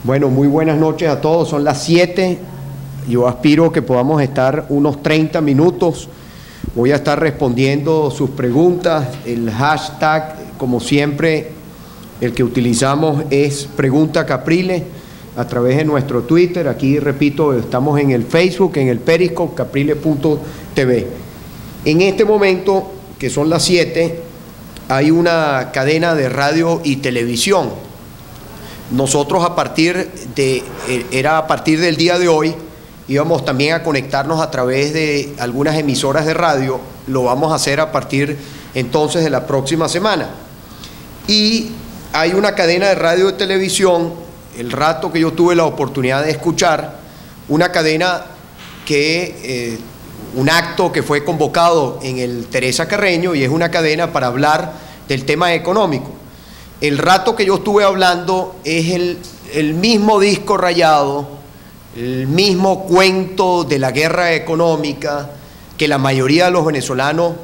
Bueno, muy buenas noches a todos. Son las 7. Yo aspiro que podamos estar unos 30 minutos. Voy a estar respondiendo sus preguntas. El hashtag, como siempre, el que utilizamos es Pregunta Capriles a través de nuestro Twitter. Aquí, repito, estamos en el Facebook, en el Periscope, capriles.tv. En este momento, que son las 7, hay una cadena de radio y televisión. Nosotros a partir del día de hoy íbamos también a conectarnos a través de algunas emisoras de radio. Lo vamos a hacer a partir entonces de la próxima semana. Y hay una cadena de radio y televisión, el rato que yo tuve la oportunidad de escuchar, una cadena que, un acto que fue convocado en el Teresa Carreño, y es una cadena para hablar del tema económico. El rato que yo estuve hablando es el mismo disco rayado, el mismo cuento de la guerra económica que la mayoría de los venezolanos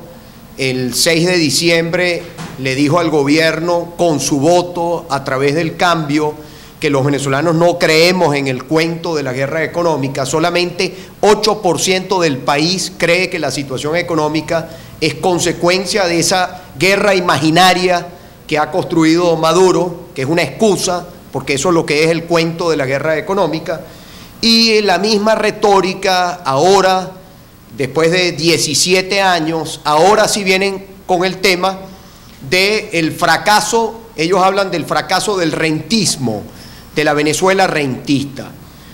el 6 de diciembre le dijo al gobierno con su voto a través del cambio que los venezolanos no creemos en el cuento de la guerra económica. Solamente 8% del país cree que la situación económica es consecuencia de esa guerra imaginaria que ha construido Maduro, que es una excusa, porque eso es lo que es el cuento de la guerra económica. Y la misma retórica ahora, después de 17 años, ahora sí vienen con el tema del fracaso. Ellos hablan del fracaso del rentismo, de la Venezuela rentista.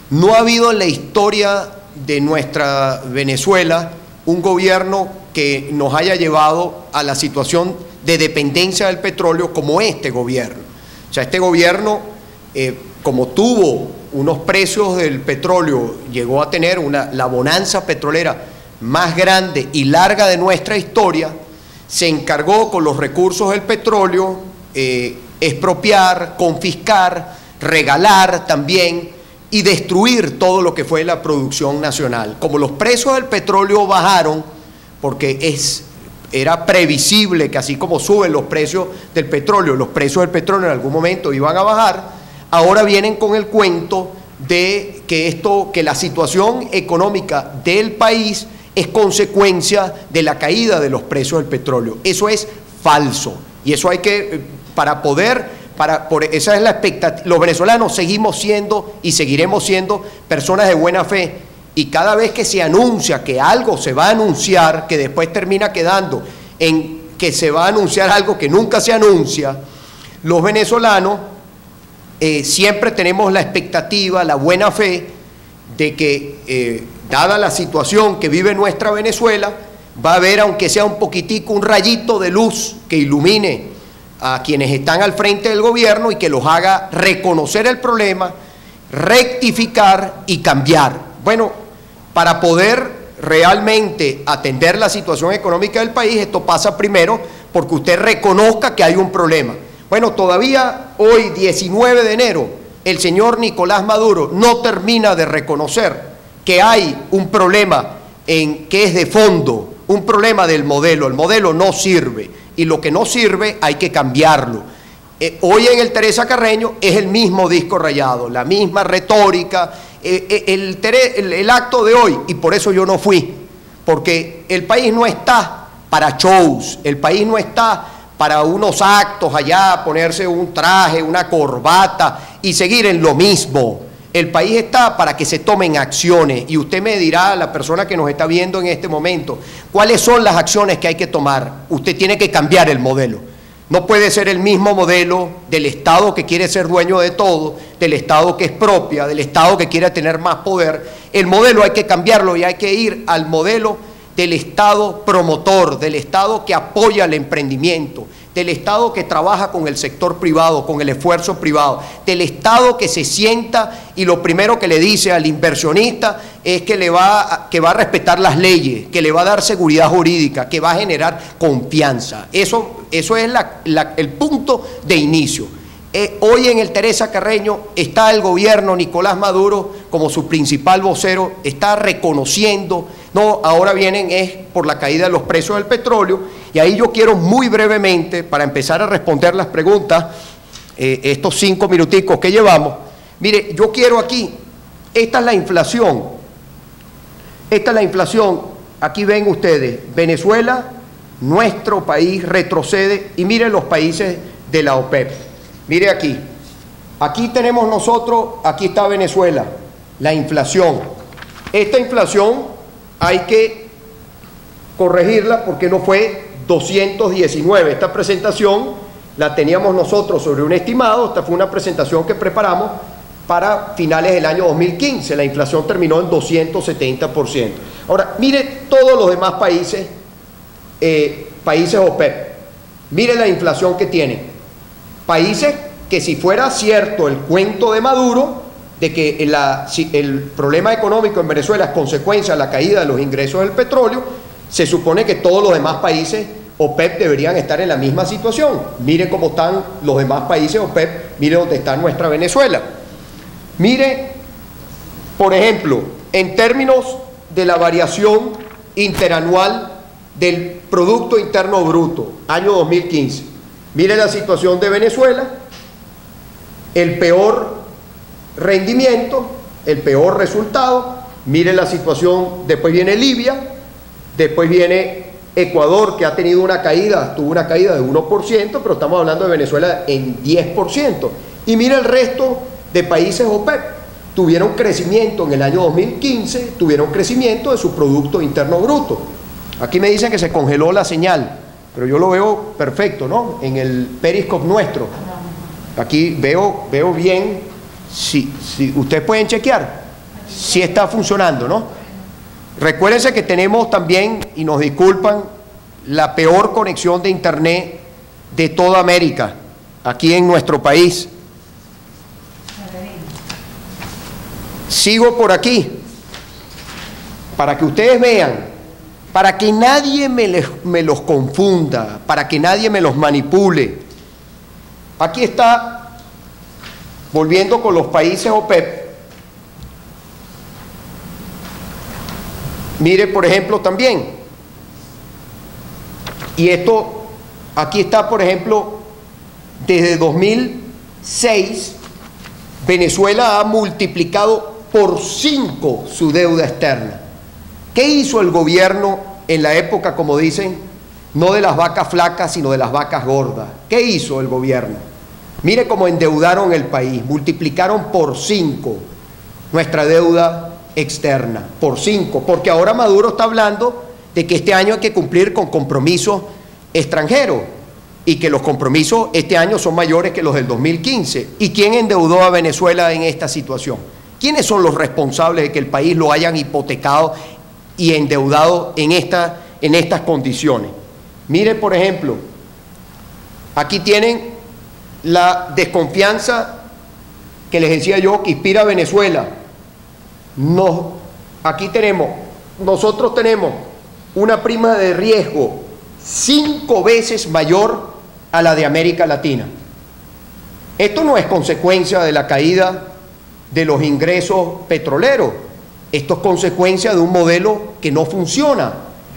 No ha habido en la historia de nuestra Venezuela un gobierno que nos haya llevado a la situación de dependencia del petróleo como este gobierno. O sea, este gobierno, como tuvo unos precios del petróleo, llegó a tener la bonanza petrolera más grande y larga de nuestra historia, se encargó con los recursos del petróleo expropiar, confiscar, regalar también y destruir todo lo que fue la producción nacional. Como los precios del petróleo bajaron, porque era previsible que así como suben los precios del petróleo, los precios del petróleo en algún momento iban a bajar, ahora vienen con el cuento de que la situación económica del país es consecuencia de la caída de los precios del petróleo. Eso es falso, y eso hay que, esa es la expectativa. Los venezolanos seguimos siendo y seguiremos siendo personas de buena fe, y cada vez que se anuncia que algo se va a anunciar, que después termina quedando en que se va a anunciar algo que nunca se anuncia, los venezolanos siempre tenemos la expectativa, la buena fe de que, dada la situación que vive nuestra Venezuela, va a haber, aunque sea un poquitico, un rayito de luz que ilumine a quienes están al frente del gobierno y que los haga reconocer el problema, rectificar y cambiar. Bueno, para poder realmente atender la situación económica del país, esto pasa primero porque usted reconozca que hay un problema. Bueno, todavía hoy, 19 de enero, el señor Nicolás Maduro no termina de reconocer que hay un problema que es de fondo, un problema del modelo. El modelo no sirve, y lo que no sirve hay que cambiarlo. Hoy en el Teresa Carreño es el mismo disco rayado, la misma retórica. El acto de hoy, y por eso yo no fui, porque el país no está para shows, el país no está para unos actos allá, ponerse un traje, una corbata y seguir en lo mismo. El país está para que se tomen acciones, y usted me dirá, la persona que nos está viendo en este momento, cuáles son las acciones que hay que tomar. Usted tiene que cambiar el modelo. No puede ser el mismo modelo del Estado que quiere ser dueño de todo, del Estado que expropia, del Estado que quiere tener más poder. El modelo hay que cambiarlo, y hay que ir al modelo del Estado promotor, del Estado que apoya el emprendimiento, del Estado que trabaja con el sector privado, con el esfuerzo privado, del Estado que se sienta y lo primero que le dice al inversionista es que va a respetar las leyes, que le va a dar seguridad jurídica, que va a generar confianza. Eso es el punto de inicio. Hoy en el Teresa Carreño está el gobierno, Nicolás Maduro como su principal vocero, está reconociendo, ahora vienen es por la caída de los precios del petróleo, y ahí yo quiero muy brevemente, para empezar a responder las preguntas, estos 5 minuticos que llevamos, Mire, yo quiero aquí, esta es la inflación. Esta es la inflación. Aquí ven ustedes, Venezuela, nuestro país retrocede, y miren los países de la OPEP. Mire aquí. Aquí tenemos nosotros, aquí está Venezuela, la inflación. Esta inflación hay que corregirla porque no fue 219. Esta presentación la teníamos nosotros sobre un estimado. Esta fue una presentación que preparamos para finales del año 2015. La inflación terminó en 270%. Ahora, mire todos los demás países, países OPEP. Mire la inflación que tienen. Países que, si fuera cierto el cuento de Maduro, de que el problema económico en Venezuela es consecuencia de la caída de los ingresos del petróleo, se supone que todos los demás países OPEP deberían estar en la misma situación. Mire cómo están los demás países OPEP, mire dónde está nuestra Venezuela. Mire, por ejemplo, en términos de la variación interanual del Producto Interno Bruto, año 2015. Mire la situación de Venezuela, el peor rendimiento, el peor resultado. Mire la situación, después viene Libia, después viene Ecuador, que ha tenido una caída, tuvo una caída de 1%, pero estamos hablando de Venezuela en 10%. Y mire el resto de países OPEP, tuvieron crecimiento en el año 2015, tuvieron crecimiento de su Producto Interno Bruto. Aquí me dicen que se congeló la señal, pero yo lo veo perfecto, ¿no? En el Periscope nuestro. Aquí veo bien, si ustedes pueden chequear, si está funcionando, ¿no? Recuérdense que tenemos también, y nos disculpan, la peor conexión de internet de toda América, aquí en nuestro país. Sigo por aquí, para que ustedes vean, para que nadie me los confunda, para que nadie me los manipule. Aquí está, volviendo con los países OPEP. Mire, por ejemplo, también, y esto, aquí está, por ejemplo, desde 2006, Venezuela ha multiplicado por 5 su deuda externa. ¿Qué hizo el gobierno en la época, como dicen, no de las vacas flacas, sino de las vacas gordas? ¿Qué hizo el gobierno? Mire cómo endeudaron el país, multiplicaron por 5 nuestra deuda externa, por 5, porque ahora Maduro está hablando de que este año hay que cumplir con compromisos extranjeros y que los compromisos este año son mayores que los del 2015. ¿Y quién endeudó a Venezuela en esta situación? ¿Quiénes son los responsables de que el país lo hayan hipotecado y endeudado en estas condiciones? Mire, por ejemplo, aquí tienen la desconfianza que les decía yo que inspira a Venezuela. Aquí nosotros tenemos una prima de riesgo 5 veces mayor a la de América Latina. Esto no es consecuencia de la caída de los ingresos petroleros, esto es consecuencia de un modelo que no funciona.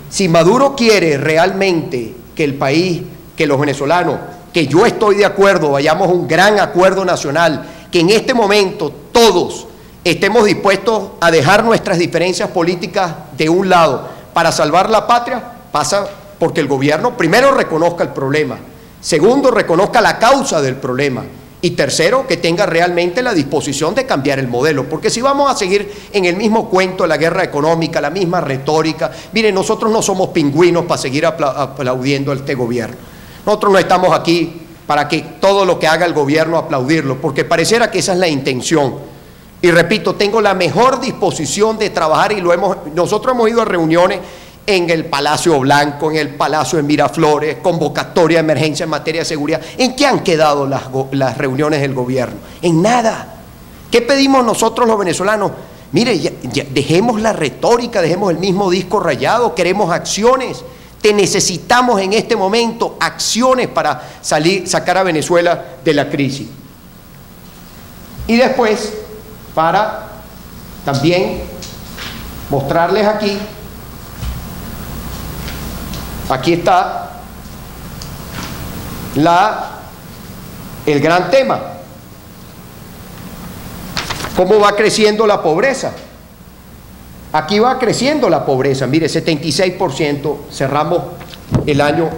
Si Maduro quiere realmente que el país, que los venezolanos, que yo estoy de acuerdo, vayamos a un gran acuerdo nacional, que en este momento todos estemos dispuestos a dejar nuestras diferencias políticas de un lado para salvar la patria, pasa porque el gobierno primero reconozca el problema, segundo reconozca la causa del problema y tercero que tenga realmente la disposición de cambiar el modelo, porque si vamos a seguir en el mismo cuento de la guerra económica, la misma retórica, miren, nosotros no somos pingüinos para seguir aplaudiendo a este gobierno. Nosotros no estamos aquí para que todo lo que haga el gobierno aplaudirlo, porque pareciera que esa es la intención. Y repito, tengo la mejor disposición de trabajar y nosotros hemos ido a reuniones en el Palacio Blanco, en el Palacio de Miraflores, convocatoria de emergencia en materia de seguridad. ¿En qué han quedado las reuniones del gobierno? En nada. ¿Qué pedimos nosotros los venezolanos? Mire, ya dejemos la retórica, dejemos el mismo disco rayado, queremos acciones. Te necesitamos en este momento acciones para sacar a Venezuela de la crisis. Y después, para también mostrarles aquí está el gran tema. ¿Cómo va creciendo la pobreza? Aquí va creciendo la pobreza, mire, 76%, cerramos el año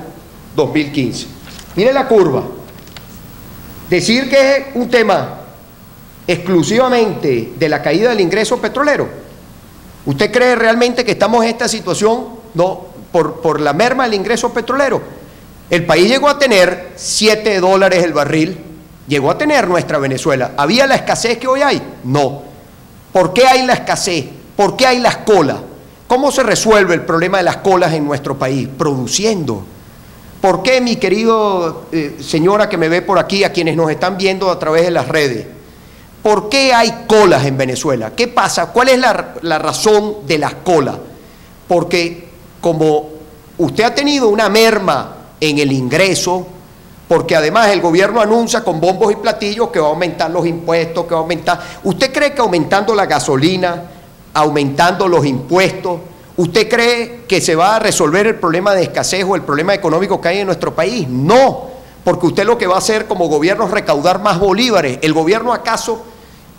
2015. Mire la curva. Decir que es un tema exclusivamente de la caída del ingreso petrolero. ¿Usted cree realmente que estamos en esta situación por la merma del ingreso petrolero? El país llegó a tener $7 el barril, llegó a tener nuestra Venezuela. ¿Había la escasez que hoy hay? No. ¿Por qué hay la escasez? ¿Por qué hay las colas? ¿Cómo se resuelve el problema de las colas en nuestro país? Produciendo. ¿Por qué, mi querido señora que me ve por aquí, a quienes nos están viendo a través de las redes? ¿Por qué hay colas en Venezuela? ¿Qué pasa? ¿Cuál es la razón de las colas? Porque como usted ha tenido una merma en el ingreso, porque además el gobierno anuncia con bombos y platillos que va a aumentar los impuestos, que va a aumentar. ¿Usted cree que aumentando la gasolina, aumentando los impuestos, usted cree que se va a resolver el problema de escasez o el problema económico que hay en nuestro país? No, porque usted lo que va a hacer como gobierno es recaudar más bolívares. ¿El gobierno acaso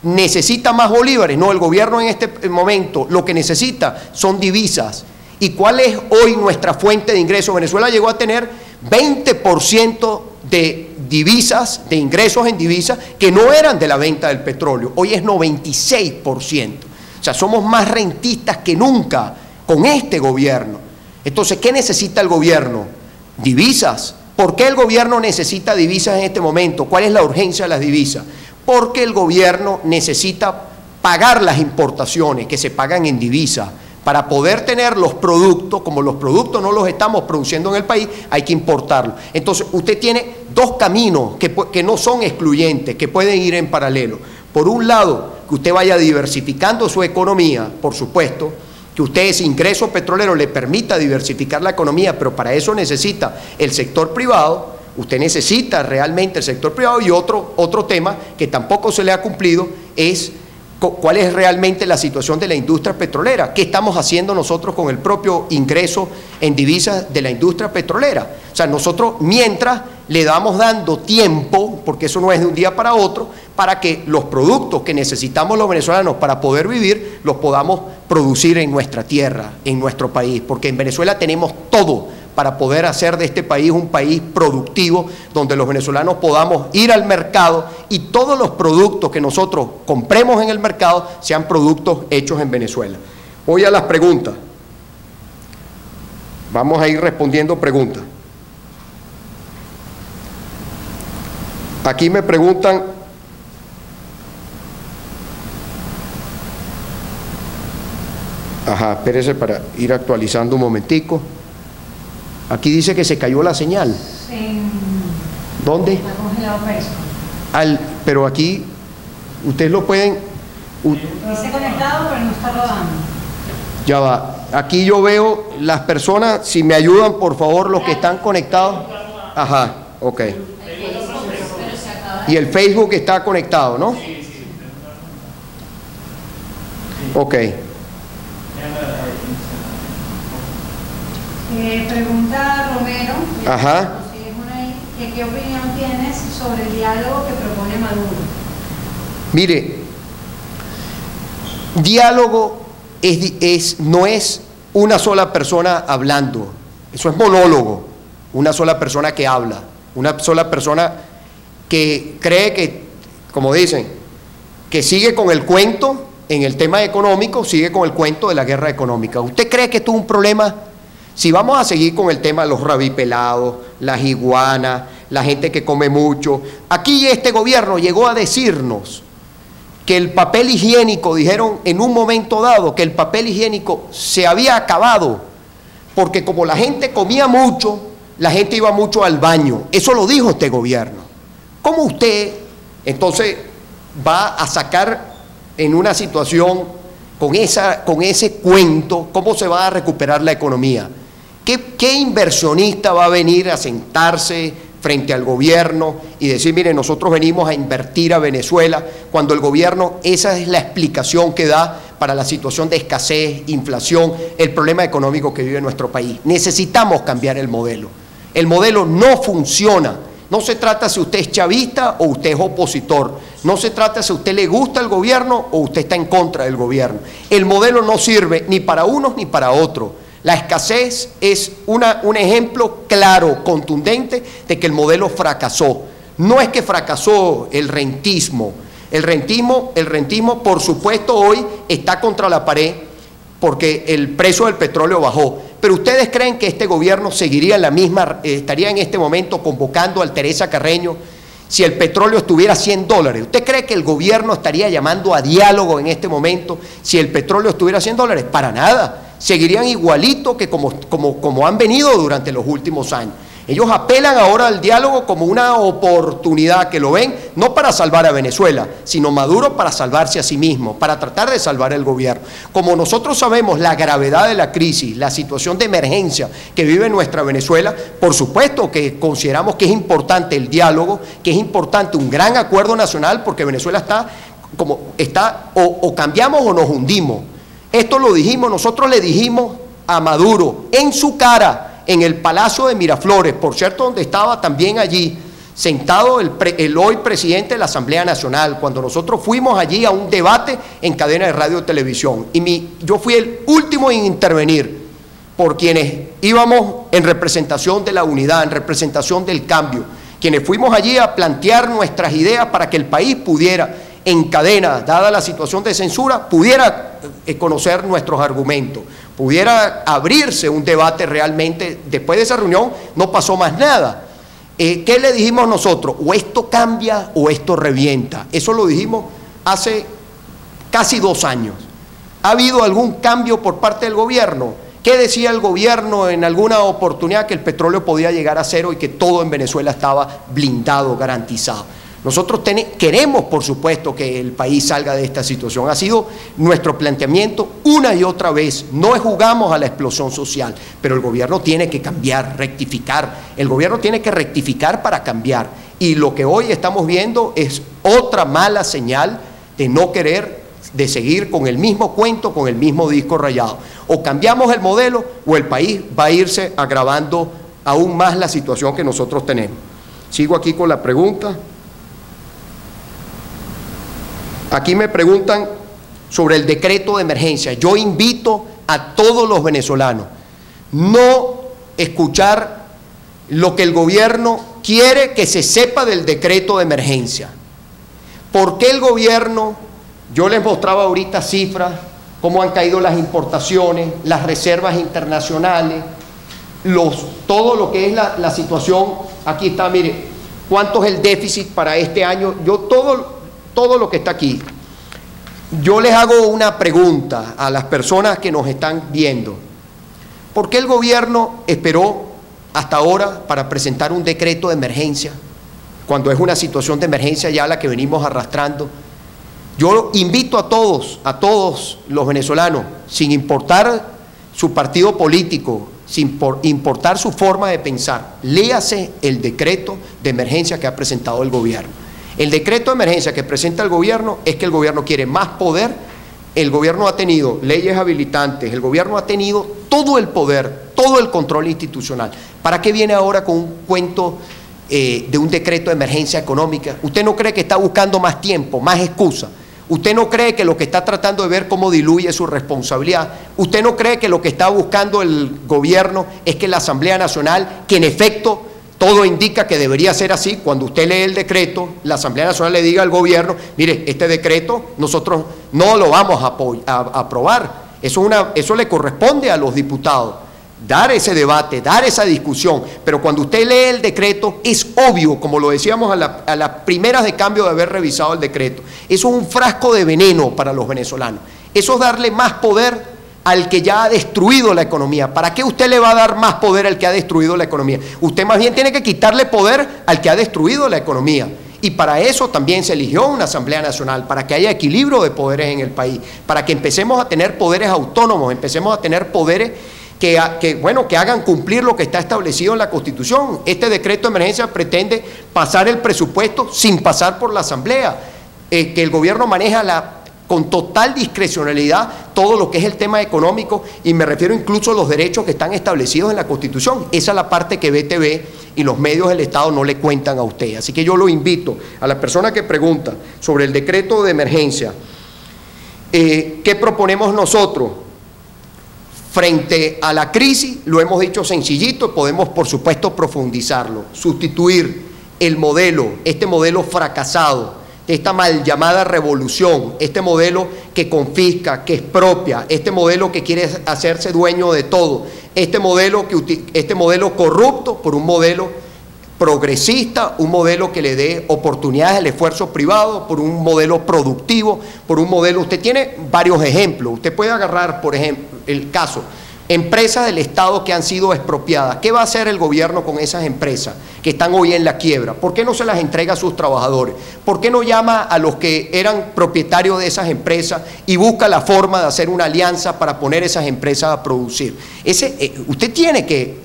necesita más bolívares? No, el gobierno en este momento lo que necesita son divisas. ¿Y cuál es hoy nuestra fuente de ingresos? Venezuela llegó a tener 20% de divisas, de ingresos en divisas, que no eran de la venta del petróleo. Hoy es 96%. O sea, somos más rentistas que nunca con este gobierno. Entonces, ¿qué necesita el gobierno? Divisas. ¿Por qué el gobierno necesita divisas en este momento? ¿Cuál es la urgencia de las divisas? Porque el gobierno necesita pagar las importaciones que se pagan en divisas. Para poder tener los productos, como los productos no los estamos produciendo en el país, hay que importarlos. Entonces, usted tiene dos caminos que no son excluyentes, que pueden ir en paralelo. Por un lado, que usted vaya diversificando su economía, por supuesto, que usted ese ingreso petrolero le permita diversificar la economía, pero para eso necesita el sector privado, usted necesita realmente el sector privado. Y otro tema que tampoco se le ha cumplido es cuál es realmente la situación de la industria petrolera. ¿Qué estamos haciendo nosotros con el propio ingreso en divisas de la industria petrolera? O sea, nosotros mientras le damos dando tiempo, porque eso no es de un día para otro, para que los productos que necesitamos los venezolanos para poder vivir, los podamos producir en nuestra tierra, en nuestro país, porque en Venezuela tenemos todo para poder hacer de este país un país productivo, donde los venezolanos podamos ir al mercado y todos los productos que nosotros compremos en el mercado sean productos hechos en Venezuela. Voy a las preguntas. Vamos a ir respondiendo preguntas. Aquí me preguntan, espérese para ir actualizando un momentico. Aquí dice que se cayó la señal. ¿Dónde? Está congelado Facebook. Pero aquí, ustedes lo pueden... Dice conectado, pero no está rodando. Ya va. Aquí yo veo las personas, si me ayudan, por favor, los que están conectados. Ok. Y el Facebook está conectado, ¿no? Ok. Pregunta Romero, ¿qué opinión tienes sobre el diálogo que propone Maduro? Mire, diálogo no es una sola persona hablando, eso es monólogo, una sola persona que habla, una sola persona que cree que, como dicen, que sigue con el cuento en el tema económico, sigue con el cuento de la guerra económica. ¿Usted cree que esto es un problema? Si vamos a seguir con el tema de los rabipelados, las iguanas, la gente que come mucho, aquí este gobierno llegó a decirnos que el papel higiénico, dijeron en un momento dado, que el papel higiénico se había acabado, porque como la gente comía mucho, la gente iba mucho al baño. Eso lo dijo este gobierno. ¿Cómo usted entonces va a sacar en una situación con ese cuento, cómo se va a recuperar la economía? ¿Qué inversionista va a venir a sentarse frente al gobierno y decir, mire, nosotros venimos a invertir a Venezuela, cuando el gobierno, esa es la explicación que da para la situación de escasez, inflación, el problema económico que vive nuestro país? Necesitamos cambiar el modelo. El modelo no funciona No se trata si usted es chavista o usted es opositor. No se trata si a usted le gusta el gobierno o usted está en contra del gobierno. El modelo no sirve ni para unos ni para otros. La escasez es un ejemplo claro, contundente, de que el modelo fracasó. No es que fracasó el rentismo. El rentismo, por supuesto, hoy está contra la pared porque el precio del petróleo bajó. Pero ¿ustedes creen que este gobierno seguiría en la misma, estaría en este momento convocando a Teresa Carreño si el petróleo estuviera a $100? ¿Usted cree que el gobierno estaría llamando a diálogo en este momento si el petróleo estuviera a $100? Para nada. Seguirían igualito que como han venido durante los últimos años. Ellos apelan ahora al diálogo como una oportunidad, que lo ven no para salvar a Venezuela, sino Maduro para salvarse a sí mismo, para tratar de salvar el gobierno. Como nosotros sabemos la gravedad de la crisis, la situación de emergencia que vive nuestra Venezuela, por supuesto que consideramos que es importante el diálogo, que es importante un gran acuerdo nacional, porque Venezuela o cambiamos o nos hundimos. Esto lo dijimos, nosotros le dijimos a Maduro en su cara, en el Palacio de Miraflores, por cierto, donde estaba también allí sentado el hoy presidente de la Asamblea Nacional, cuando nosotros fuimos allí a un debate en cadena de radio y televisión. Y yo fui el último en intervenir por quienes íbamos en representación de la unidad, en representación del cambio, quienes fuimos allí a plantear nuestras ideas para que el país pudiera, en cadena, dada la situación de censura, pudiera conocer nuestros argumentos, pudiera abrirse un debate realmente. Después de esa reunión no pasó más nada. ¿Qué le dijimos nosotros? O esto cambia o esto revienta. Eso lo dijimos hace casi 2 años. ¿Ha habido algún cambio por parte del gobierno? ¿Qué decía el gobierno en alguna oportunidad? Que el petróleo podía llegar a cero y que todo en Venezuela estaba blindado, garantizado. Nosotros queremos, por supuesto, que el país salga de esta situación. Ha sido nuestro planteamiento una y otra vez. No jugamos a la explosión social, pero el gobierno tiene que cambiar, rectificar. El gobierno tiene que rectificar para cambiar. Y lo que hoy estamos viendo es otra mala señal de no querer, de seguir con el mismo cuento, con el mismo disco rayado. O cambiamos el modelo o el país va a irse agravando aún más la situación que nosotros tenemos. Sigo aquí con la pregunta. Aquí me preguntan sobre el decreto de emergencia. Yo invito a todos los venezolanos no escuchar lo que el gobierno quiere que se sepa del decreto de emergencia. ¿Por qué el gobierno? Yo les mostraba ahorita cifras, cómo han caído las importaciones, las reservas internacionales, todo lo que es la situación. Aquí está, mire, cuánto es el déficit para este año. Todo lo que está aquí. Yo les hago una pregunta a las personas que nos están viendo. ¿Por qué el gobierno esperó hasta ahora para presentar un decreto de emergencia, cuando es una situación de emergencia ya la que venimos arrastrando? Yo invito a todos los venezolanos, sin importar su partido político, sin importar su forma de pensar, léase el decreto de emergencia que ha presentado el gobierno. El decreto de emergencia que presenta el gobierno es que el gobierno quiere más poder. El gobierno ha tenido leyes habilitantes, el gobierno ha tenido todo el poder, todo el control institucional. ¿Para qué viene ahora con un cuento de un decreto de emergencia económica? ¿Usted no cree que está buscando más tiempo, más excusa? ¿Usted no cree que lo que está tratando de ver cómo diluye su responsabilidad? ¿Usted no cree que lo que está buscando el gobierno es que la Asamblea Nacional, que en efecto todo indica que debería ser así, cuando usted lee el decreto, la Asamblea Nacional le diga al gobierno, mire, este decreto nosotros no lo vamos a aprobar? Eso le corresponde a los diputados, dar ese debate, dar esa discusión. Pero cuando usted lee el decreto, es obvio, como lo decíamos a las primeras de cambio de haber revisado el decreto, eso es un frasco de veneno para los venezolanos. Eso es darle más poder al que ya ha destruido la economía. ¿Para qué usted le va a dar más poder al que ha destruido la economía? Usted más bien tiene que quitarle poder al que ha destruido la economía. Y para eso también se eligió una Asamblea Nacional, para que haya equilibrio de poderes en el país, para que empecemos a tener poderes autónomos, empecemos a tener poderes que hagan cumplir lo que está establecido en la Constitución. Este decreto de emergencia pretende pasar el presupuesto sin pasar por la Asamblea, que el gobierno maneja con total discrecionalidad todo lo que es el tema económico, y me refiero incluso a los derechos que están establecidos en la Constitución. Esa es la parte que BTV y los medios del Estado no le cuentan a usted. Así que yo lo invito a la persona que pregunta sobre el decreto de emergencia, ¿qué proponemos nosotros? Frente a la crisis, lo hemos dicho sencillito, podemos por supuesto profundizarlo, sustituir el modelo, este modelo fracasado, esta mal llamada revolución, este modelo que confisca, que expropia, este modelo que quiere hacerse dueño de todo, este modelo corrupto por un modelo progresista, un modelo que le dé oportunidades al esfuerzo privado, por un modelo productivo, por un modelo... Usted tiene varios ejemplos. Usted puede agarrar, por ejemplo, el caso, empresas del Estado que han sido expropiadas. ¿Qué va a hacer el gobierno con esas empresas que están hoy en la quiebra? ¿Por qué no se las entrega a sus trabajadores? ¿Por qué no llama a los que eran propietarios de esas empresas y busca la forma de hacer una alianza para poner esas empresas a producir? Usted tiene que,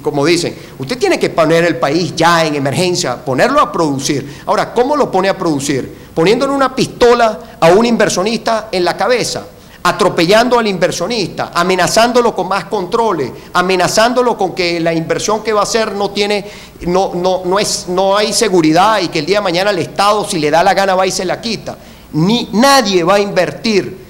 como dicen, usted tiene que poner el país ya en emergencia, ponerlo a producir. Ahora, ¿cómo lo pone a producir? Poniéndole una pistola a un inversionista en la cabeza, atropellando al inversionista, amenazándolo con más controles, amenazándolo con que la inversión que va a hacer no hay seguridad, y que el día de mañana el Estado, si le da la gana, va y se la quita. Nadie va a invertir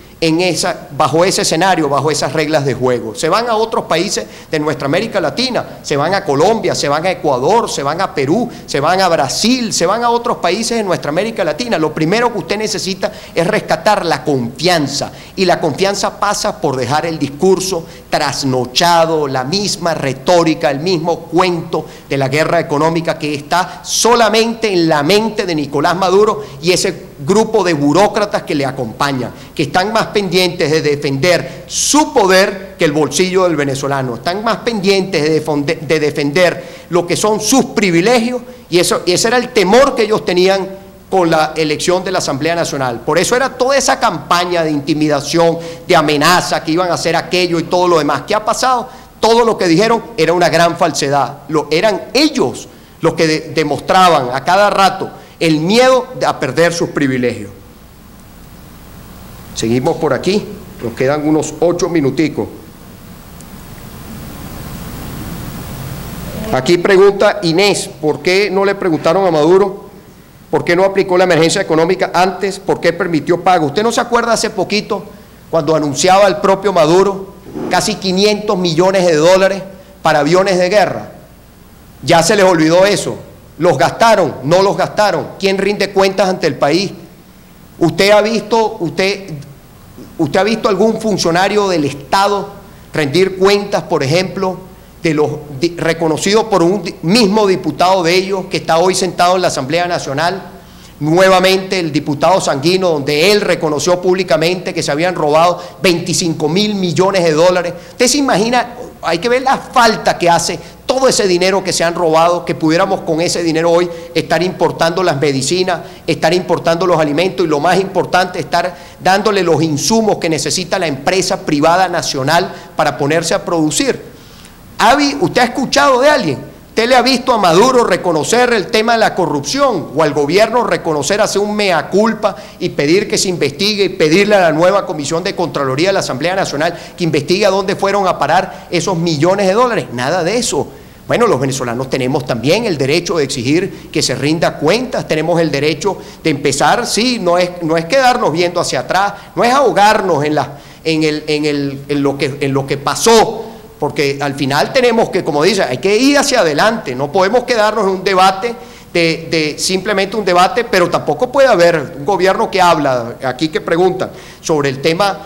bajo ese escenario, bajo esas reglas de juego. Se van a otros países de nuestra América Latina, se van a Colombia, se van a Ecuador, se van a Perú, se van a Brasil, se van a otros países de nuestra América Latina. Lo primero que usted necesita es rescatar la confianza, y la confianza pasa por dejar el discurso trasnochado, la misma retórica, el mismo cuento de la guerra económica que está solamente en la mente de Nicolás Maduro y ese grupo de burócratas que le acompañan, que están más pendientes de defender su poder que el bolsillo del venezolano, están más pendientes de defender lo que son sus privilegios, y ese era el temor que ellos tenían con la elección de la Asamblea Nacional. Por eso era toda esa campaña de intimidación, de amenaza, que iban a hacer aquello y todo lo demás. ¿Qué ha pasado? Todo lo que dijeron era una gran falsedad. Eran ellos los que demostraban a cada rato el miedo a perder sus privilegios. Seguimos por aquí, nos quedan unos 8 minuticos. Aquí pregunta Inés, ¿por qué no le preguntaron a Maduro? ¿Por qué no aplicó la emergencia económica antes? ¿Por qué permitió pago? ¿Usted no se acuerda hace poquito cuando anunciaba el propio Maduro casi 500 millones de dólares para aviones de guerra? Ya se les olvidó eso. ¿Los gastaron? ¿No los gastaron? ¿Quién rinde cuentas ante el país? ¿Usted ha visto algún funcionario del Estado rendir cuentas, por ejemplo, reconocido por un mismo diputado de ellos que está hoy sentado en la Asamblea Nacional? Nuevamente el diputado Sanguino, donde él reconoció públicamente que se habían robado 25.000 millones de dólares. ¿Usted se imagina? Hay que ver la falta que hace todo ese dinero que se han robado, que pudiéramos con ese dinero hoy estar importando las medicinas, estar importando los alimentos, y lo más importante, estar dándole los insumos que necesita la empresa privada nacional para ponerse a producir. ¿Usted ha escuchado de alguien? ¿Usted le ha visto a Maduro reconocer el tema de la corrupción, o al gobierno reconocer, hacer un mea culpa y pedir que se investigue, y pedirle a la nueva Comisión de Contraloría de la Asamblea Nacional que investigue a dónde fueron a parar esos millones de dólares? Nada de eso. Bueno, los venezolanos tenemos también el derecho de exigir que se rinda cuentas, tenemos el derecho de empezar, sí, no es quedarnos viendo hacia atrás, no es ahogarnos en lo que pasó, porque al final tenemos que, como dice, hay que ir hacia adelante, no podemos quedarnos en un debate simplemente un debate, pero tampoco puede haber un gobierno que habla, aquí que preguntan sobre el tema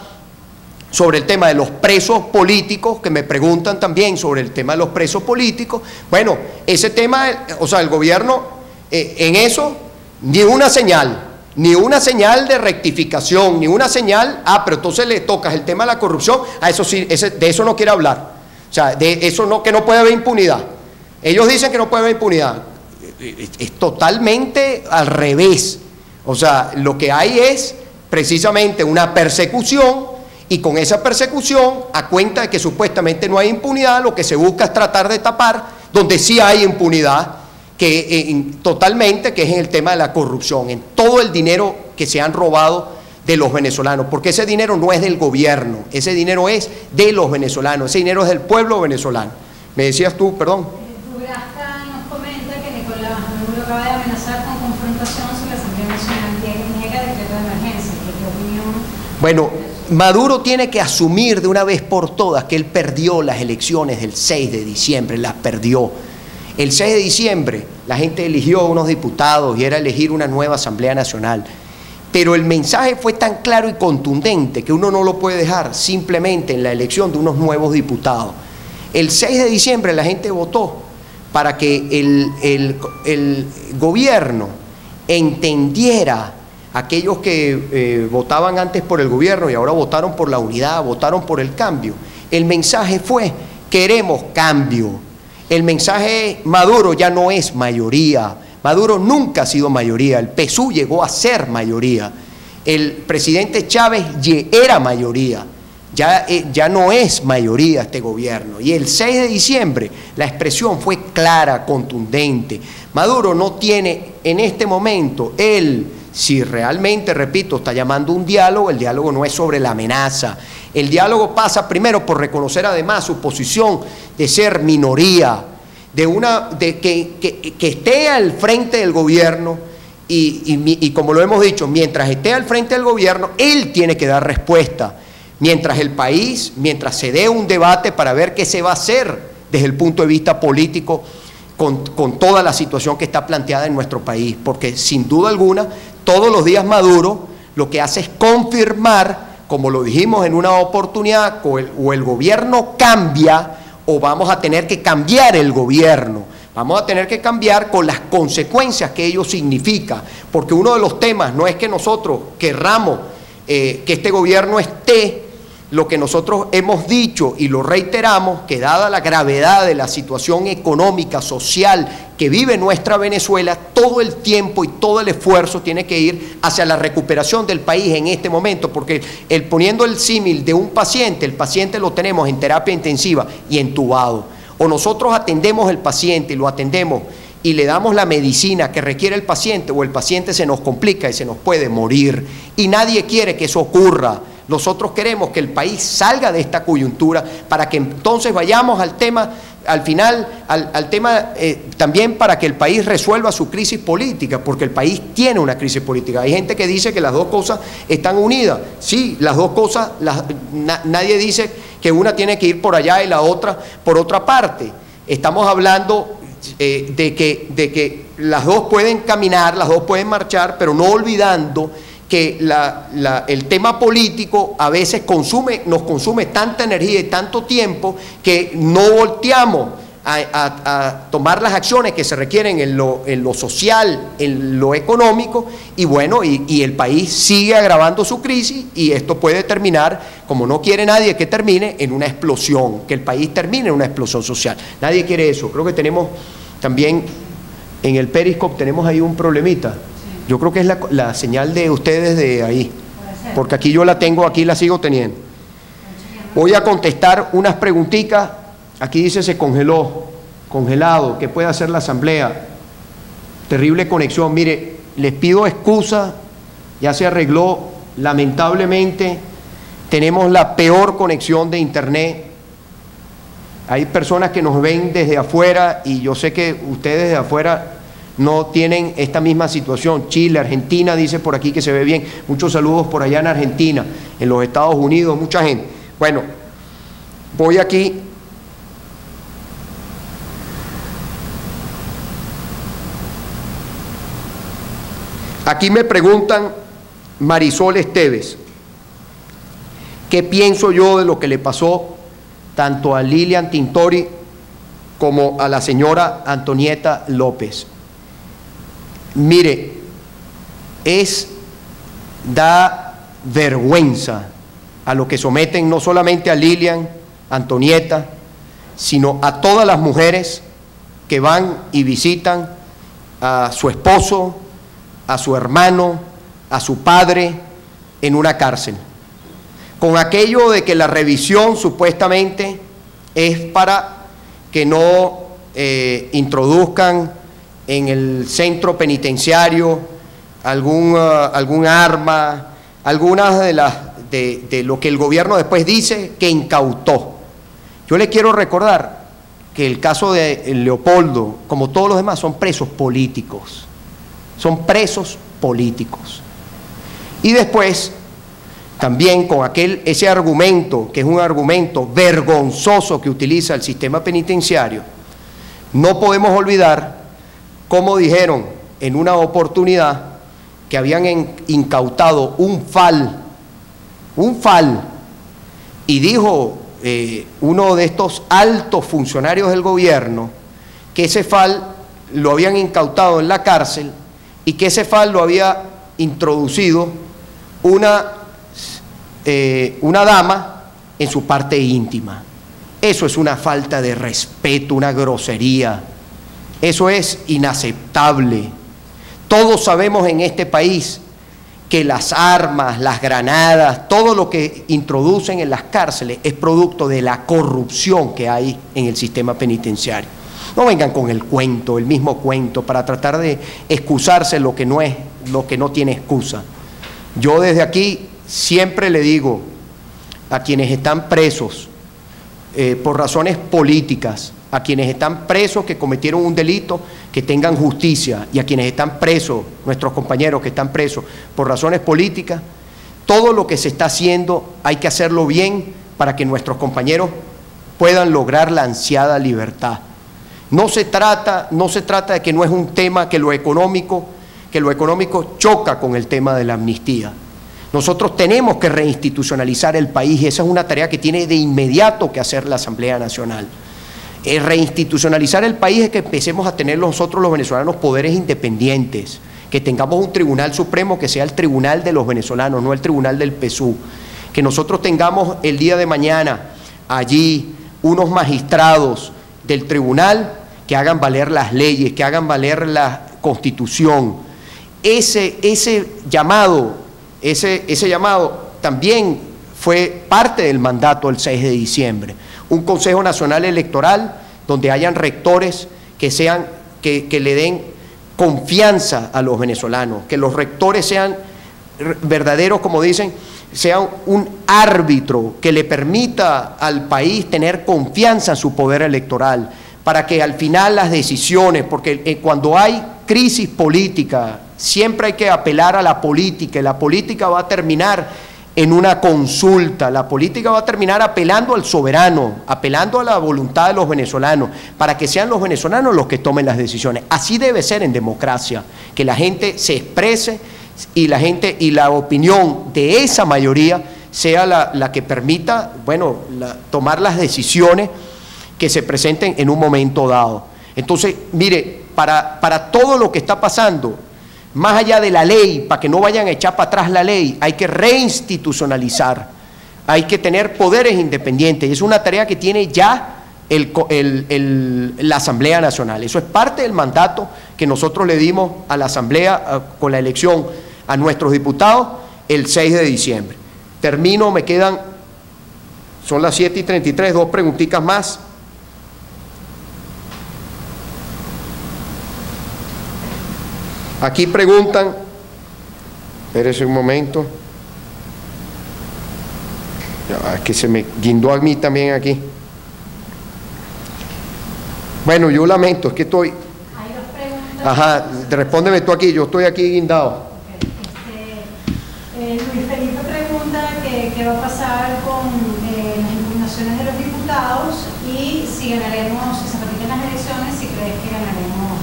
de los presos políticos, que me preguntan también sobre el tema de los presos políticos. Bueno, ese tema, o sea, el gobierno en eso, ni una señal de rectificación, ni una señal, pero entonces le tocas el tema de la corrupción, a eso sí, de eso no quiere hablar. O sea, de eso no, que no puede haber impunidad. Ellos dicen que no puede haber impunidad. Es totalmente al revés. O sea, lo que hay es precisamente una persecución, y con esa persecución, a cuenta de que supuestamente no hay impunidad, lo que se busca es tratar de tapar donde sí hay impunidad, totalmente, que es en el tema de la corrupción, en todo el dinero que se han robado de los venezolanos, porque ese dinero no es del gobierno, ese dinero es de los venezolanos, ese dinero es del pueblo venezolano. Me decías tú, perdón. Durasta nos comenta que Nicolás Maduro acaba de amenazar con confrontación sobre la Asamblea Nacional y niega decreto de emergencia. ¿Qué opinión? Bueno, Maduro tiene que asumir de una vez por todas que él perdió las elecciones del 6 de diciembre, las perdió. El 6 de diciembre la gente eligió unos diputados y era elegir una nueva Asamblea Nacional. Pero el mensaje fue tan claro y contundente que uno no lo puede dejar simplemente en la elección de unos nuevos diputados. El 6 de diciembre la gente votó para que el gobierno entendiera, aquellos que votaban antes por el gobierno y ahora votaron por la unidad, votaron por el cambio. El mensaje fue: queremos cambio. El mensaje: Maduro ya no es mayoría. Maduro nunca ha sido mayoría. El PSUV llegó a ser mayoría. El presidente Chávez era mayoría. Ya no es mayoría este gobierno. Y el 6 de diciembre la expresión fue clara, contundente. Maduro no tiene en este momento, si realmente, repito, está llamando un diálogo, el diálogo no es sobre la amenaza. El diálogo pasa primero por reconocer además su posición de ser minoría, de que esté al frente del gobierno y como lo hemos dicho, mientras esté al frente del gobierno, él tiene que dar respuesta. Mientras se dé un debate para ver qué se va a hacer desde el punto de vista político con toda la situación que está planteada en nuestro país, porque sin duda alguna, todos los días Maduro lo que hace es confirmar, como lo dijimos en una oportunidad, o el gobierno cambia o vamos a tener que cambiar el gobierno. Vamos a tener que cambiar con las consecuencias que ello significa, porque uno de los temas no es que nosotros querramos que este gobierno esté. Lo que nosotros hemos dicho y lo reiteramos, que dada la gravedad de la situación económica, social que vive nuestra Venezuela, todo el tiempo y todo el esfuerzo tiene que ir hacia la recuperación del país en este momento, porque poniendo el símil de un paciente, el paciente lo tenemos en terapia intensiva y entubado. O nosotros atendemos al paciente y lo atendemos y le damos la medicina que requiere el paciente, o el paciente se nos complica y se nos puede morir. Y nadie quiere que eso ocurra. Nosotros queremos que el país salga de esta coyuntura para que entonces vayamos al tema, al final, al tema también para que el país resuelva su crisis política, porque el país tiene una crisis política. Hay gente que dice que las dos cosas están unidas. Sí, las dos cosas, nadie dice que una tiene que ir por allá y la otra por otra parte. Estamos hablando de que las dos pueden caminar, las dos pueden marchar, pero no olvidando que el tema político a veces nos consume tanta energía y tanto tiempo que no volteamos a tomar las acciones que se requieren en lo social, en lo económico, y bueno, y el país sigue agravando su crisis, y esto puede terminar, como no quiere nadie que termine, en una explosión, que el país termine en una explosión social. Nadie quiere eso. Creo que tenemos también en el Periscope, tenemos ahí un problemita. Yo creo que es la señal de ustedes de ahí, porque aquí yo la tengo, aquí la sigo teniendo. Voy a contestar unas preguntitas. Aquí dice: se congeló, congelado, ¿qué puede hacer la Asamblea? Terrible conexión. Mire, les pido excusa, ya se arregló. Lamentablemente tenemos la peor conexión de internet. Hay personas que nos ven desde afuera y yo sé que ustedes desde afuera no tienen esta misma situación. Chile, Argentina, dice por aquí que se ve bien. Muchos saludos por allá en Argentina, en los Estados Unidos, mucha gente. Bueno, voy aquí. Aquí me preguntan, Marisol Esteves, ¿qué pienso yo de lo que le pasó tanto a Lilian Tintori como a la señora Antonieta López? Mire, da vergüenza a lo que someten no solamente a Lilian, Antonieta, sino a todas las mujeres que van y visitan a su esposo, a su hermano, a su padre en una cárcel. Con aquello de que la revisión supuestamente es para que no introduzcan en el centro penitenciario algún arma, algunas de lo que el gobierno después dice que incautó. Yo le quiero recordar que el caso de Leopoldo, como todos los demás, son presos políticos. Son presos políticos. Y después, también con ese argumento, que es un argumento vergonzoso que utiliza el sistema penitenciario, no podemos olvidar cómo dijeron en una oportunidad que habían incautado un FAL, y dijo uno de estos altos funcionarios del gobierno que ese FAL lo habían incautado en la cárcel y que ese FAL lo había introducido una dama en su parte íntima. Eso es una falta de respeto, una grosería. Eso es inaceptable. Todos sabemos en este país que las armas, las granadas, todo lo que introducen en las cárceles es producto de la corrupción que hay en el sistema penitenciario. No vengan con el cuento, el mismo cuento, para tratar de excusarse lo que no tiene excusa. Yo desde aquí siempre le digo a quienes están presos por razones políticas, a quienes están presos que cometieron un delito, que tengan justicia, y a quienes están presos, nuestros compañeros que están presos por razones políticas, todo lo que se está haciendo hay que hacerlo bien para que nuestros compañeros puedan lograr la ansiada libertad. No se trata de que no es un tema que lo económico choca con el tema de la amnistía. Nosotros tenemos que reinstitucionalizar el país y esa es una tarea que tiene de inmediato que hacer la Asamblea Nacional. Reinstitucionalizar el país es que empecemos a tener nosotros los venezolanos poderes independientes, que tengamos un tribunal supremo que sea el tribunal de los venezolanos, no el tribunal del PSUV, que nosotros tengamos el día de mañana allí unos magistrados del tribunal que hagan valer las leyes, que hagan valer la Constitución. Ese llamado también fue parte del mandato del 6 de diciembre. Un Consejo Nacional Electoral donde hayan rectores que le den confianza a los venezolanos, que los rectores sean verdaderos, como dicen, sean un árbitro que le permita al país tener confianza en su poder electoral, para que al final las decisiones, porque cuando hay crisis política, siempre hay que apelar a la política, y la política va a terminar en una consulta, la política va a terminar apelando al soberano, apelando a la voluntad de los venezolanos, para que sean los venezolanos los que tomen las decisiones. Así debe ser en democracia, que la gente se exprese y la opinión de esa mayoría sea la que permita, tomar las decisiones que se presenten en un momento dado. Entonces, mire, para todo lo que está pasando, más allá de la ley, para que no vayan a echar para atrás la ley, hay que reinstitucionalizar, hay que tener poderes independientes, y es una tarea que tiene ya la Asamblea Nacional. Eso es parte del mandato que nosotros le dimos a la Asamblea con la elección a nuestros diputados el 6 de diciembre. Termino, son las 7:33, 2 preguntitas más. Aquí preguntan, espérese un momento, es que se me guindó a mí también aquí. Bueno, yo lamento, es que estoy... Hay dos preguntas. Ajá, respóndeme tú aquí, yo estoy aquí guindado. Luis Felipe pregunta qué va a pasar con las impugnaciones de los diputados y si ganaremos, si se repiten las elecciones, si crees que ganaremos.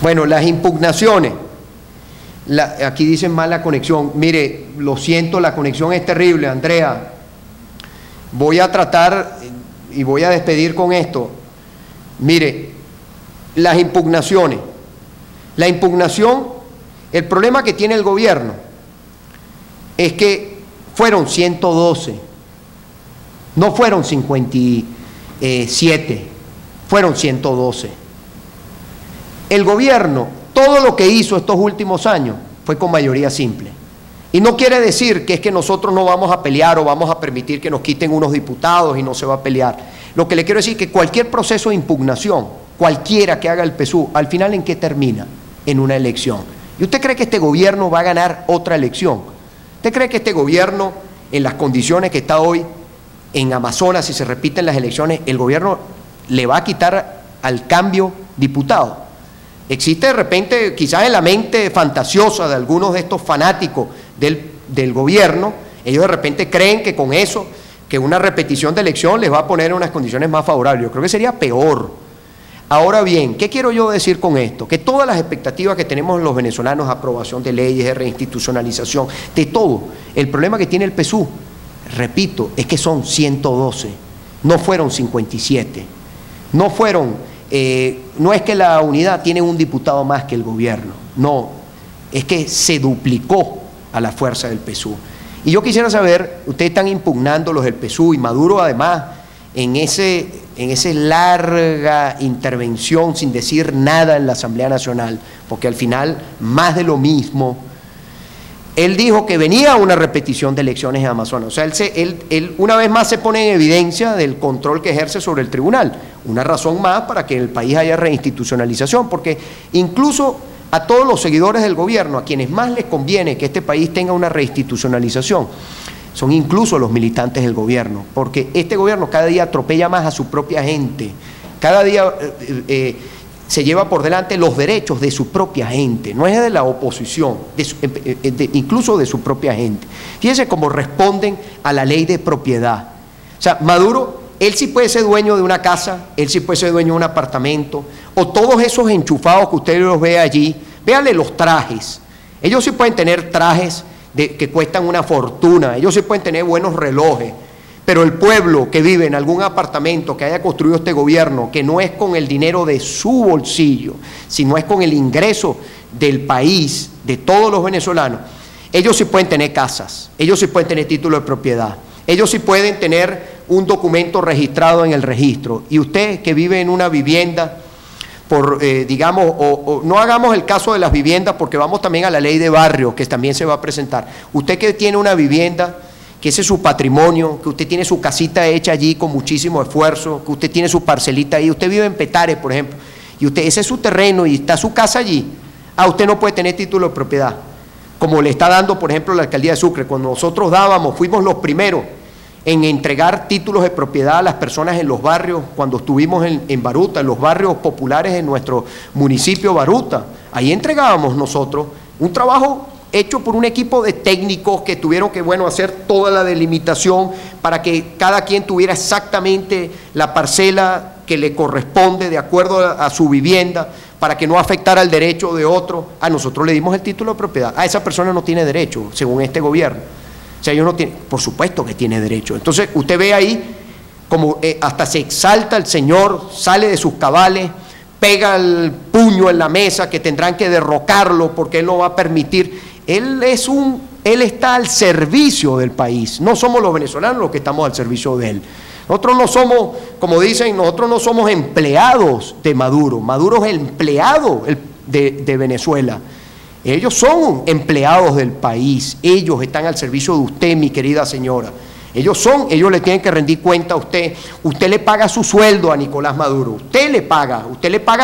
Bueno, las impugnaciones. Aquí dicen mal la conexión. Mire, lo siento, la conexión es terrible, Andrea. Voy a tratar y voy a despedir con esto. Mire, las impugnaciones. La impugnación, el problema que tiene el gobierno es que fueron 112, no fueron 57, fueron 112. El gobierno, todo lo que hizo estos últimos años fue con mayoría simple. Y no quiere decir que es que nosotros no vamos a pelear o vamos a permitir que nos quiten unos diputados y no se va a pelear. Lo que le quiero decir es que cualquier proceso de impugnación, cualquiera que haga el PSUV, al final, ¿en qué termina? En una elección. ¿Y usted cree que este gobierno va a ganar otra elección? ¿Usted cree que este gobierno, en las condiciones que está hoy en Amazonas, si se repiten las elecciones, el gobierno le va a quitar al cambio diputados? Existe de repente, quizás en la mente fantasiosa de algunos de estos fanáticos del gobierno, ellos de repente creen que con eso, que una repetición de elección les va a poner en unas condiciones más favorables. Yo creo que sería peor. Ahora bien, ¿qué quiero yo decir con esto? Que todas las expectativas que tenemos los venezolanos, aprobación de leyes, de reinstitucionalización, de todo, el problema que tiene el PSUV, repito, es que son 112, no fueron 57, no fueron, no es que la unidad tiene un diputado más que el gobierno, no, es que se duplicó a la fuerza del PSUV. Y yo quisiera saber, ustedes están impugnando los del PSUV y Maduro además en esa larga intervención sin decir nada en la Asamblea Nacional, porque al final más de lo mismo, él dijo que venía una repetición de elecciones en Amazonas. O sea, él una vez más se pone en evidencia del control que ejerce sobre el tribunal. Una razón más para que en el país haya reinstitucionalización, porque incluso a todos los seguidores del gobierno, a quienes más les conviene que este país tenga una reinstitucionalización, son incluso los militantes del gobierno, porque este gobierno cada día atropella más a su propia gente, cada día se lleva por delante los derechos de su propia gente, no es de la oposición, incluso de su propia gente. Fíjense cómo responden a la ley de propiedad. O sea, Maduro, él sí puede ser dueño de una casa, él sí puede ser dueño de un apartamento, o todos esos enchufados que usted los ve allí, véanle los trajes, ellos sí pueden tener trajes que cuestan una fortuna, ellos sí pueden tener buenos relojes, pero el pueblo que vive en algún apartamento que haya construido este gobierno, que no es con el dinero de su bolsillo, sino es con el ingreso del país, de todos los venezolanos, ellos sí pueden tener casas, ellos sí pueden tener título de propiedad, ellos sí pueden tener un documento registrado en el registro. Y usted que vive en una vivienda, digamos, no hagamos el caso de las viviendas porque vamos también a la ley de barrio que también se va a presentar. Usted que tiene una vivienda, que ese es su patrimonio, que usted tiene su casita hecha allí con muchísimo esfuerzo, que usted tiene su parcelita ahí, usted vive en Petare, por ejemplo, y ese es su terreno y está su casa allí, usted no puede tener título de propiedad, como le está dando, por ejemplo, la alcaldía de Sucre. Cuando nosotros fuimos los primeros en entregar títulos de propiedad a las personas en los barrios, cuando estuvimos en Baruta, en los barrios populares en nuestro municipio Baruta, ahí entregábamos nosotros un trabajo hecho por un equipo de técnicos que tuvieron que, hacer toda la delimitación para que cada quien tuviera exactamente la parcela que le corresponde de acuerdo a su vivienda, para que no afectara el derecho de otro. A nosotros le dimos el título de propiedad, a esa persona no tiene derecho, según este gobierno. O sea, ellos no tienen, por supuesto que tiene derecho. Entonces, usted ve ahí como hasta se exalta el señor, sale de sus cabales, pega el puño en la mesa, que tendrán que derrocarlo porque él no va a permitir. Él está al servicio del país. No somos los venezolanos los que estamos al servicio de él. Nosotros no somos, como dicen, nosotros no somos empleados de Maduro. Maduro es el empleado de Venezuela. Ellos son empleados del país, ellos están al servicio de usted, mi querida señora. Ellos le tienen que rendir cuenta a usted. Usted le paga su sueldo a Nicolás Maduro, usted le paga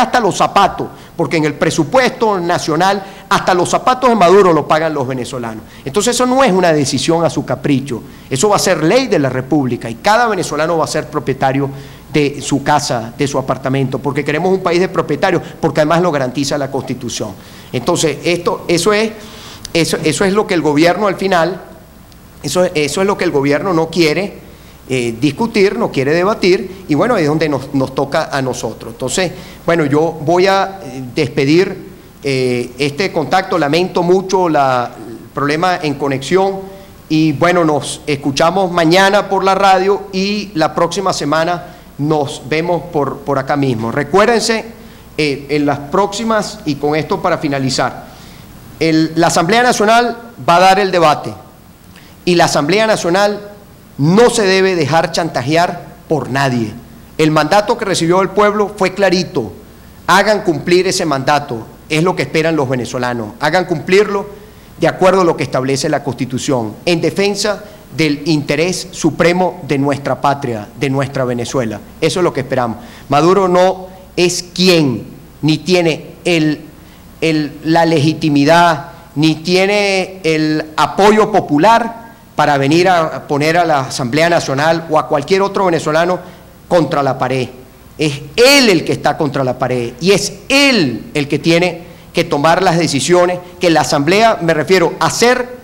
hasta los zapatos, porque en el presupuesto nacional hasta los zapatos de Maduro lo pagan los venezolanos. Entonces eso no es una decisión a su capricho, eso va a ser ley de la República y cada venezolano va a ser propietario de su casa, de su apartamento, porque queremos un país de propietarios, porque además lo garantiza la Constitución. Entonces, eso es lo que el gobierno al final, eso es lo que el gobierno no quiere discutir, no quiere debatir, y es donde nos toca a nosotros. Entonces, yo voy a despedir este contacto, lamento mucho el problema en conexión, y nos escuchamos mañana por la radio y la próxima semana nos vemos por acá mismo. Recuérdense, en las próximas, y con esto para finalizar, la Asamblea Nacional va a dar el debate y la Asamblea Nacional no se debe dejar chantajear por nadie. El mandato que recibió el pueblo fue clarito. Hagan cumplir ese mandato, es lo que esperan los venezolanos. Hagan cumplirlo de acuerdo a lo que establece la Constitución, en defensa del interés supremo de nuestra patria, de nuestra Venezuela. Eso es lo que esperamos. Maduro no es quien, ni tiene la legitimidad, ni tiene el apoyo popular para venir a poner a la Asamblea Nacional o a cualquier otro venezolano contra la pared. Es él el que está contra la pared y es él el que tiene que tomar las decisiones que la Asamblea, me refiero a hacer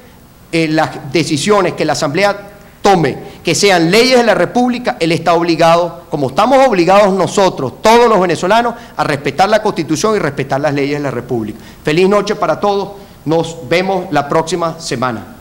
las decisiones que la Asamblea tome, que sean leyes de la República. Él está obligado, como estamos obligados nosotros, todos los venezolanos, a respetar la Constitución y respetar las leyes de la República. Feliz noche para todos, nos vemos la próxima semana.